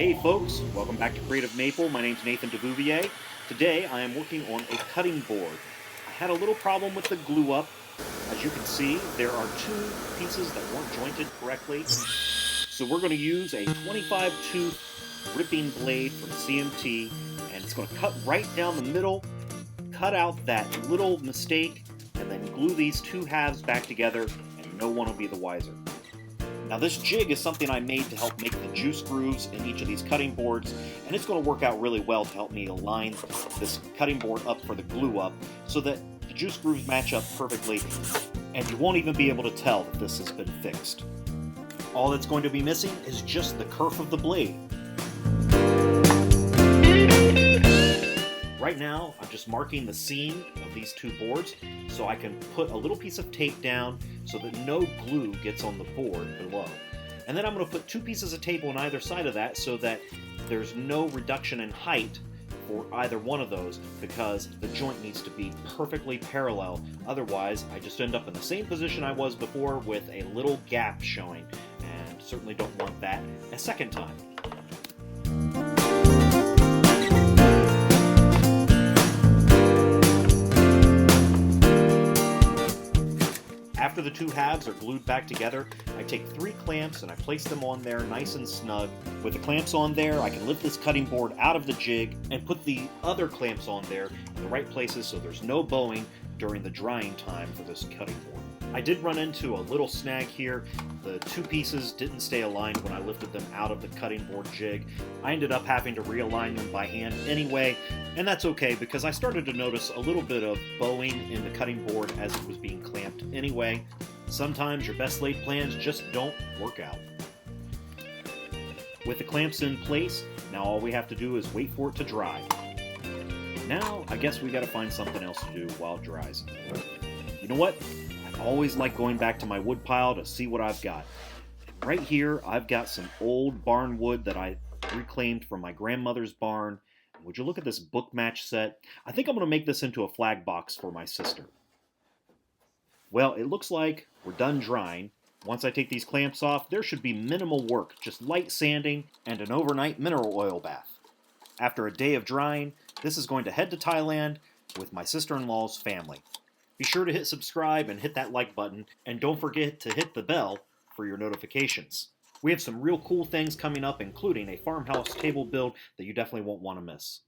Hey folks, welcome back to Creative Maple. My name's Nathan DeBouvier. Today I am working on a cutting board. I had a little problem with the glue up. As you can see, there are two pieces that weren't jointed correctly. So we're going to use a 25 tooth ripping blade from CMT, and it's going to cut right down the middle, cut out that little mistake, and then glue these two halves back together, and no one will be the wiser. Now this jig is something I made to help make the juice grooves in each of these cutting boards, and it's going to work out really well to help me align this cutting board up for the glue up so that the juice grooves match up perfectly, and you won't even be able to tell that this has been fixed. All that's going to be missing is just the kerf of the blade. Right now, I'm just marking the seam of these two boards so I can put a little piece of tape down so that no glue gets on the board below. And then I'm going to put two pieces of tape on either side of that so that there's no reduction in height for either one of those, because the joint needs to be perfectly parallel. Otherwise, I just end up in the same position I was before with a little gap showing, and certainly don't want that a second time. After the two halves are glued back together, I take 3 clamps and I place them on there nice and snug. With the clamps on there, I can lift this cutting board out of the jig and put the other clamps on there in the right places so there's no bowing during the drying time for this cutting board. I did run into a little snag here. The two pieces didn't stay aligned when I lifted them out of the cutting board jig. I ended up having to realign them by hand anyway, and that's okay because I started to notice a little bit of bowing in the cutting board as it was being clamped anyway. Sometimes your best laid plans just don't work out. With the clamps in place, now all we have to do is wait for it to dry. Now, I guess we gotta find something else to do while it dries. You know what? I always like going back to my wood pile to see what I've got. Right here, I've got some old barn wood that I reclaimed from my grandmother's barn. Would you look at this book match set? I think I'm going to make this into a flag box for my sister. Well, it looks like we're done drying. Once I take these clamps off, there should be minimal work, just light sanding and an overnight mineral oil bath. After a day of drying, this is going to head to Thailand with my sister-in-law's family. Be sure to hit subscribe and hit that like button, and don't forget to hit the bell for your notifications. We have some real cool things coming up, including a farmhouse table build that you definitely won't want to miss.